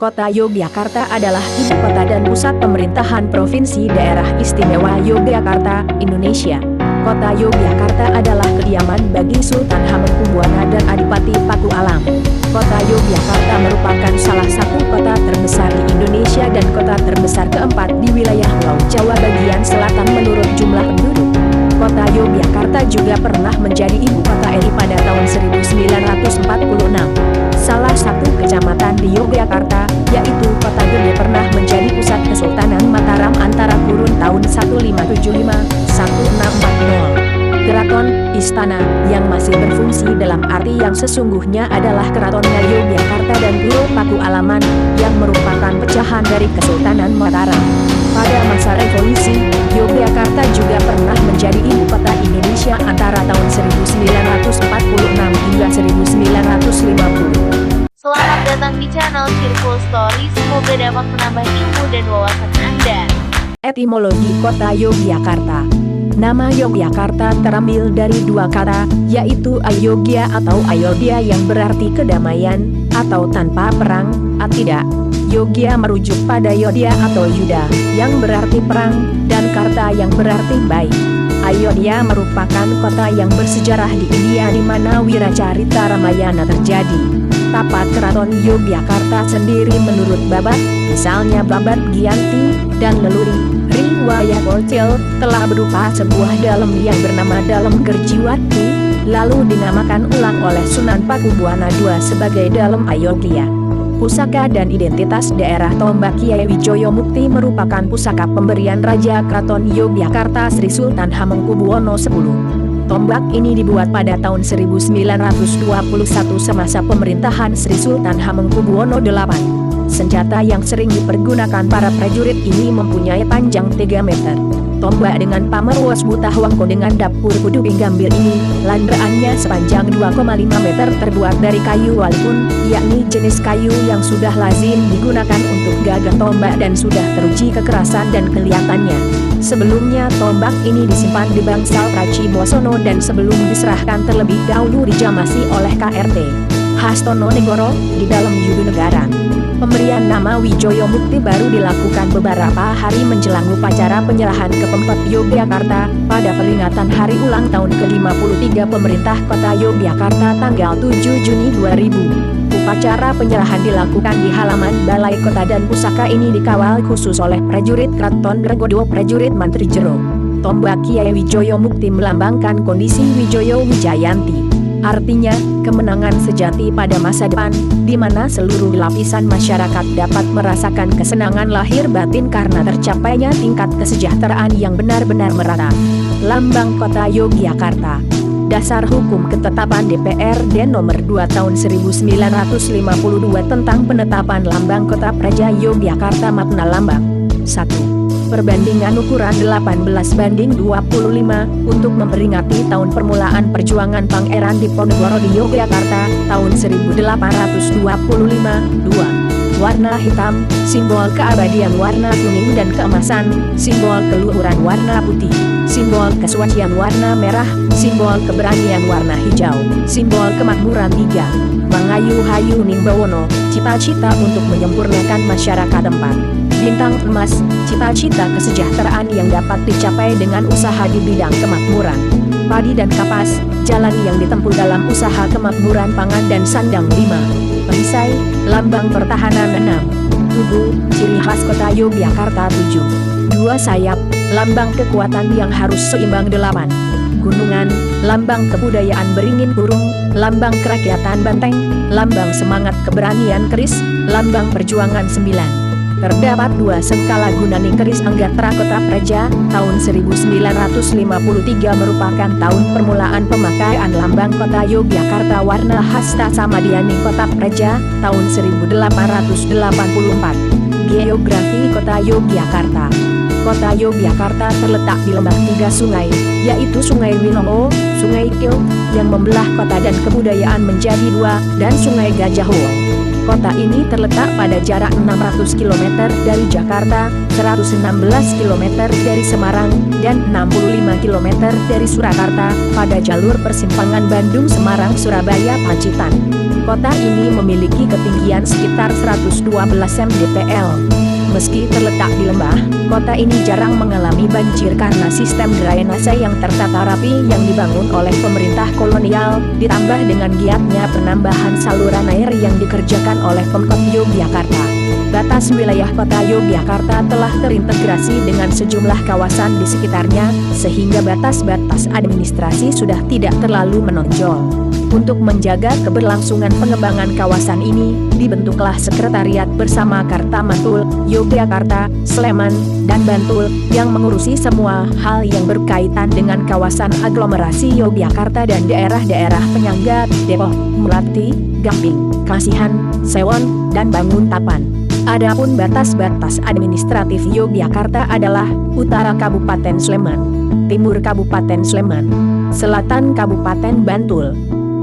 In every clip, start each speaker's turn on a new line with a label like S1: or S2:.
S1: Kota Yogyakarta adalah ibu kota dan pusat pemerintahan Provinsi Daerah Istimewa Yogyakarta, Indonesia. Kota Yogyakarta adalah kediaman bagi Sultan Hamengkubuwana dan Adipati Paku Alam. Kota Yogyakarta merupakan salah satu kota terbesar di Indonesia dan kota terbesar keempat di wilayah Pulau Jawa bagian selatan menurut jumlah penduduk. Kota Yogyakarta juga pernah menjadi ibu kota RI pada tahun 1946. Salah satu kecamatan di Yogyakarta, yaitu Kota Gede, pernah menjadi pusat Kesultanan Mataram antara kurun tahun 1575-1640. Keraton, istana, yang masih berfungsi dalam arti yang sesungguhnya adalah Keratonnya Yogyakarta dan Pulau Paku Alaman, yang merupakan pecahan dari Kesultanan Mataram. Pada masa revolusi, Yogyakarta juga pernah menjadi ibu kota Indonesia antara tahun 1946 hingga 1950.
S2: Selamat datang di channel Cheerful Story, semoga dapat menambah ilmu dan wawasan Anda.
S1: Etimologi Kota Yogyakarta. Nama Yogyakarta terambil dari dua kata, yaitu Ayogya atau Ayodhya yang berarti kedamaian, atau tanpa perang, tidak. Yogya merujuk pada Yodya atau Yuda, yang berarti perang, dan Karta yang berarti baik. Ayodhya merupakan kota yang bersejarah di India di mana Wiracarita Ramayana terjadi. Tapat Keraton Yogyakarta sendiri menurut Babat, misalnya Babat Giyanti, dan Leluri, riwayat Portil, telah berupa sebuah dalem yang bernama Dalem Gerjiwati, lalu dinamakan ulang oleh Sunan Pakubuwana II sebagai Dalem Ayogya. Pusaka dan identitas daerah Tombak Kiai Wijaya Mukti merupakan pusaka pemberian Raja Keraton Yogyakarta Sri Sultan Hamengkubuwono X. Tombak ini dibuat pada tahun 1921 semasa pemerintahan Sri Sultan Hamengkubuwono VIII. Senjata yang sering dipergunakan para prajurit ini mempunyai panjang 3 meter. Tombak dengan pamerwas butahwangko dengan dapur kudu pinggambil ini, landeraannya sepanjang 2,5 meter terbuat dari kayu walipun, yakni jenis kayu yang sudah lazim digunakan untuk gagang tombak dan sudah teruji kekerasan dan kelihatannya. Sebelumnya tombak ini disimpan di Bangsal Pracibosono dan sebelum diserahkan terlebih dahulu dijamasi oleh KRT Hastono Negoro di dalam Yudu Negara. Pemberian nama Wijaya Mukti baru dilakukan beberapa hari menjelang upacara penyerahan ke Pemkot Yogyakarta pada peringatan hari ulang tahun ke-53 pemerintah Kota Yogyakarta tanggal 7 Juni 2000. Upacara penyerahan dilakukan di halaman Balai Kota dan pusaka ini dikawal khusus oleh prajurit Kraton Gregodo prajurit Mantri Jero. Tombak Kiai Wijaya Mukti melambangkan kondisi Wijaya Wijayanti. Artinya, kemenangan sejati pada masa depan, di mana seluruh lapisan masyarakat dapat merasakan kesenangan lahir batin karena tercapainya tingkat kesejahteraan yang benar-benar merata. Lambang Kota Yogyakarta. Dasar Hukum Ketetapan DPRD Nomor 2 Tahun 1952 tentang penetapan Lambang Kota Praja Yogyakarta. Makna lambang. 1. Perbandingan ukuran 18:25 untuk memperingati tahun permulaan perjuangan Pangeran Diponegoro di Yogyakarta tahun 1825. 2. Warna hitam, simbol keabadian; warna kuning dan keemasan, simbol keluhuran; warna putih, simbol kesucian; warna merah, simbol keberanian; warna hijau, simbol kemakmuran. 3. Mangayu Hayu Nimbawono, cita-cita untuk menyempurnakan masyarakat tempat. Bintang emas, cita-cita kesejahteraan yang dapat dicapai dengan usaha di bidang kemakmuran. Padi dan kapas, jalan yang ditempuh dalam usaha kemakmuran pangan dan sandang. 5. Perisai, lambang pertahanan. 6. Tugu, ciri khas Kota Yogyakarta. 7. 2 sayap, lambang kekuatan yang harus seimbang. 8. Gunungan, lambang kebudayaan beringin burung, lambang kerakyatan banteng, lambang semangat keberanian keris, lambang perjuangan. 9. Terdapat 2 sengkala gunani keris Anggatra Kota Praja, tahun 1953 merupakan tahun permulaan pemakaian lambang Kota Yogyakarta. Warna khas Tasamadianing Kota Praja, tahun 1884. Geografi Kota Yogyakarta. Kota Yogyakarta terletak di lembah 3 sungai, yaitu Sungai Winongo, Sungai Kil, yang membelah kota dan kebudayaan menjadi 2, dan Sungai Gajah Wong. Kota ini terletak pada jarak 600 km dari Jakarta, 116 km dari Semarang, dan 65 km dari Surakarta, pada jalur persimpangan Bandung-Semarang-Surabaya-Pacitan. Kota ini memiliki ketinggian sekitar 112 mdpl. Meski terletak di lembah, kota ini jarang mengalami banjir karena sistem drainase yang tertata rapi yang dibangun oleh pemerintah kolonial, ditambah dengan giatnya penambahan saluran air yang dikerjakan oleh Pemkot Yogyakarta. Batas wilayah kota Yogyakarta telah terintegrasi dengan sejumlah kawasan di sekitarnya, sehingga batas-batas administrasi sudah tidak terlalu menonjol. Untuk menjaga keberlangsungan pengembangan kawasan ini, dibentuklah sekretariat bersama Kartamatul, Yogyakarta, Sleman, dan Bantul, yang mengurusi semua hal yang berkaitan dengan kawasan aglomerasi Yogyakarta dan daerah-daerah penyangga, Depok, Melati, Gamping, Kasihan, Sewon, dan Banguntapan. Adapun batas-batas administratif Yogyakarta adalah Utara Kabupaten Sleman, Timur Kabupaten Sleman, Selatan Kabupaten Bantul,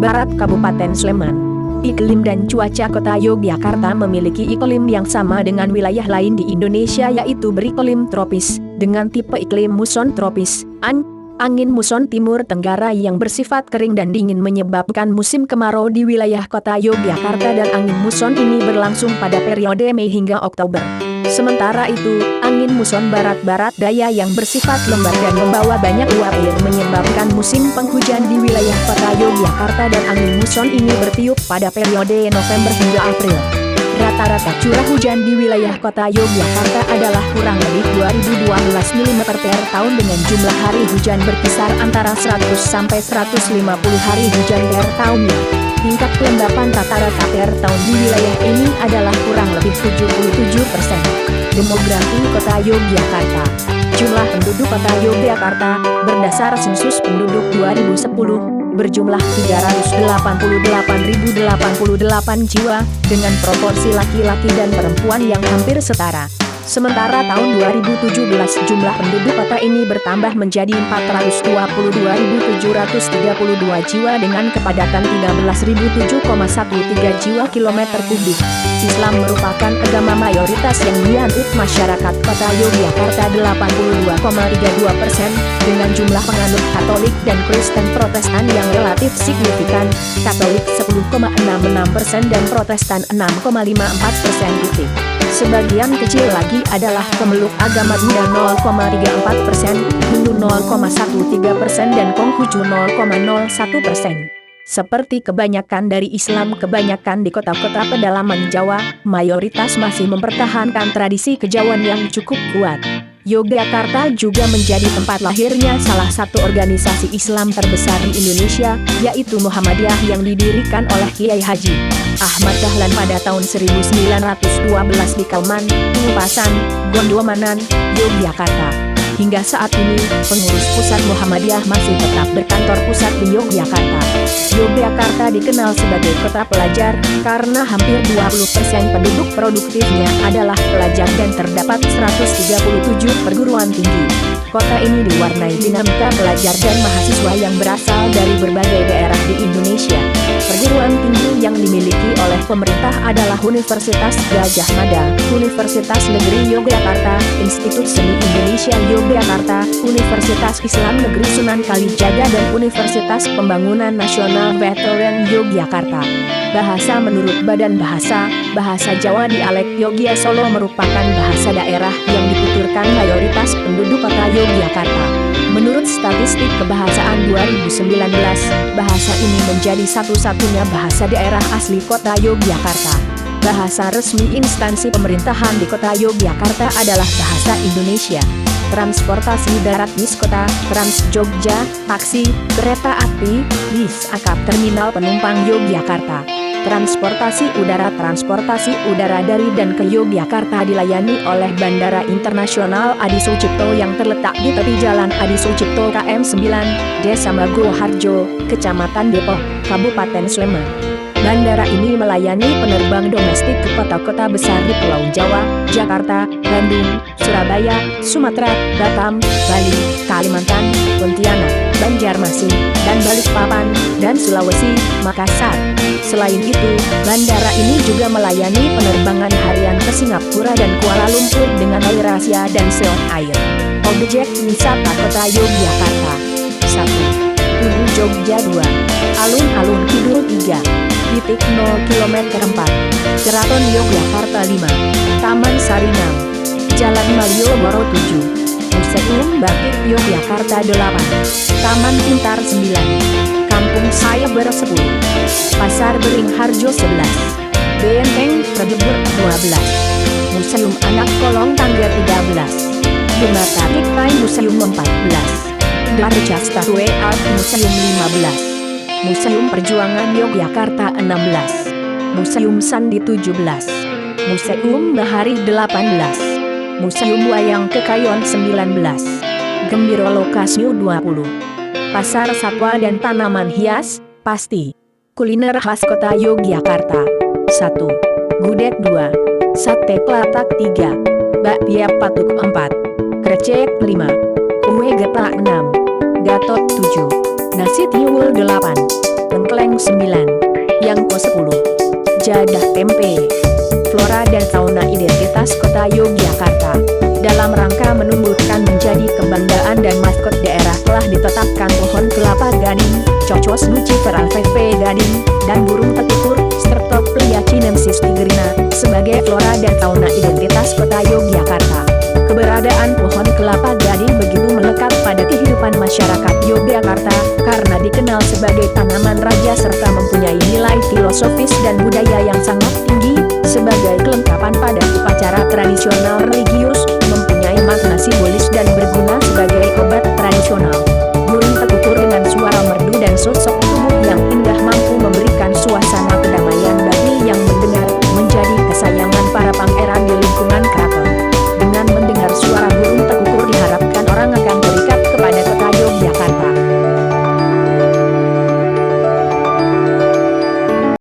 S1: Barat Kabupaten Sleman. Iklim dan cuaca kota Yogyakarta memiliki iklim yang sama dengan wilayah lain di Indonesia, yaitu beriklim tropis, dengan tipe iklim muson tropis. Angin muson timur tenggara yang bersifat kering dan dingin menyebabkan musim kemarau di wilayah kota Yogyakarta, dan angin muson ini berlangsung pada periode Mei hingga Oktober. Sementara itu, angin muson barat-barat daya yang bersifat lembat dan membawa banyak uap air menyebabkan musim penghujan di wilayah kota Yogyakarta, dan angin muson ini bertiup pada periode November hingga April. Rata-rata curah hujan di wilayah kota Yogyakarta adalah kurang lebih 2012 mm per tahun, dengan jumlah hari hujan berkisar antara 100 sampai 150 hari hujan per tahunnya. Tingkat kelembapan rata-rata per tahun di wilayah ini adalah kurang lebih 77%. Demografi kota Yogyakarta. Jumlah penduduk kota Yogyakarta berdasar sensus penduduk 2010 berjumlah 388.088 jiwa, dengan proporsi laki-laki dan perempuan yang hampir setara. Sementara tahun 2017 jumlah penduduk kota ini bertambah menjadi 422.732 jiwa dengan kepadatan 13.007,13 jiwa kilometer kubik. Islam merupakan agama mayoritas yang dianut masyarakat kota Yogyakarta 82,32%, dengan jumlah penganut Katolik dan Kristen Protestan yang relatif signifikan, Katolik 10,66% dan Protestan 6,54%. Sebagian kecil lagi adalah pemeluk agama Buddha 0,34%, Hindu 0,13% dan Konghucu 0,01%. Seperti kebanyakan dari Islam, kebanyakan di kota-kota pedalaman Jawa, mayoritas masih mempertahankan tradisi kejawen yang cukup kuat. Yogyakarta juga menjadi tempat lahirnya salah satu organisasi Islam terbesar di Indonesia, yaitu Muhammadiyah, yang didirikan oleh Kiai Haji Ahmad Dahlan pada tahun 1912 di Kauman, Pasan, Gondomanan, Yogyakarta. Hingga saat ini, pengurus pusat Muhammadiyah masih tetap berkantor pusat di Yogyakarta. Yogyakarta dikenal sebagai kota pelajar, karena hampir 20% penduduk produktifnya adalah pelajar dan terdapat 137 perguruan tinggi. Kota ini diwarnai dinamika pelajar dan mahasiswa yang berasal dari berbagai daerah di Indonesia. Perguruan tinggi yang dimiliki oleh pemerintah adalah Universitas Gadjah Mada, Universitas Negeri Yogyakarta, Institut Seni Indonesia Yogyakarta, Universitas Islam Negeri Sunan Kalijaga, dan Universitas Pembangunan Nasional Veteran Yogyakarta. Bahasa menurut Badan Bahasa Jawa dialek Yogya Solo merupakan bahasa daerah yang dituturkan mayoritas penduduk kota Yogyakarta. Menurut statistik kebahasaan 2019, bahasa ini menjadi satu-satunya bahasa daerah asli kota Yogyakarta. Bahasa resmi instansi pemerintahan di kota Yogyakarta adalah bahasa Indonesia. Transportasi darat bis kota, Trans Jogja, taksi, kereta api, bis akap terminal penumpang Yogyakarta. Transportasi udara dari dan ke Yogyakarta dilayani oleh Bandara Internasional Adi Sucipto yang terletak di tepi Jalan Adi Sucipto KM 9, Desa Maguwoharjo, Kecamatan Depok, Kabupaten Sleman. Bandara ini melayani penerbang domestik ke kota-kota besar di Pulau Jawa, Jakarta, Bandung, Surabaya, Sumatera, Batam, Bali, Kalimantan, Pontianak, Banjarmasin, dan Balikpapan, dan Sulawesi, Makassar. Selain itu, bandara ini juga melayani penerbangan harian ke Singapura dan Kuala Lumpur dengan AirAsia dan Seoul Air. Objek wisata Kota Yogyakarta. 1. Tugu Jogja 2. Alun-alun Kidul 3. 0 km 4. Keraton Yogyakarta 5. Taman Sari 6. Jalan Malioboro 7. Museum Batik Yogyakarta 8. Taman Pintar 9. Kampung Cyber 10. Pasar Beringharjo 11. Benteng Brebes 12. Museum Anak Kolong Tangga 13. Dematarik Rai Museum 14. Darja Statue Art Museum 15. Museum Perjuangan Yogyakarta 16. Museum Sandi 17. Museum Bahari 18. Museum Wayang Kekayon 19. Gembiro Lokasio 20. Pasar Satwa dan Tanaman Hias, pasti. Kuliner khas Kota Yogyakarta. 1. Gudeg 2. Sate Klatak 3. Bakpia Patuk 4. Krecek 5. Kue getak 6. Gatot 7. Nasi tiwul 8. Tengkleng 9. Yangko 10. Jadah tempe. Flora dan fauna identitas Kota Yogyakarta. Dalam rangka menumbuhkan menjadi kebanggaan dan maskot daerah telah ditetapkan pohon kelapa gading, Cocos Lucifer alfefe gading, dan burung petikur, Streptopliacinensis tigrina, sebagai flora dan fauna identitas Kota Yogyakarta. Keberadaan pohon kelapa gading begitu melekat pada kehidupan masyarakat Yogyakarta, karena dikenal sebagai tanaman raja serta mempunyai nilai filosofis dan budaya yang sangat tinggi, sebagai kelengkapan pada upacara tradisional religius, mempunyai makna simbolis dan berguna sebagai obat tradisional.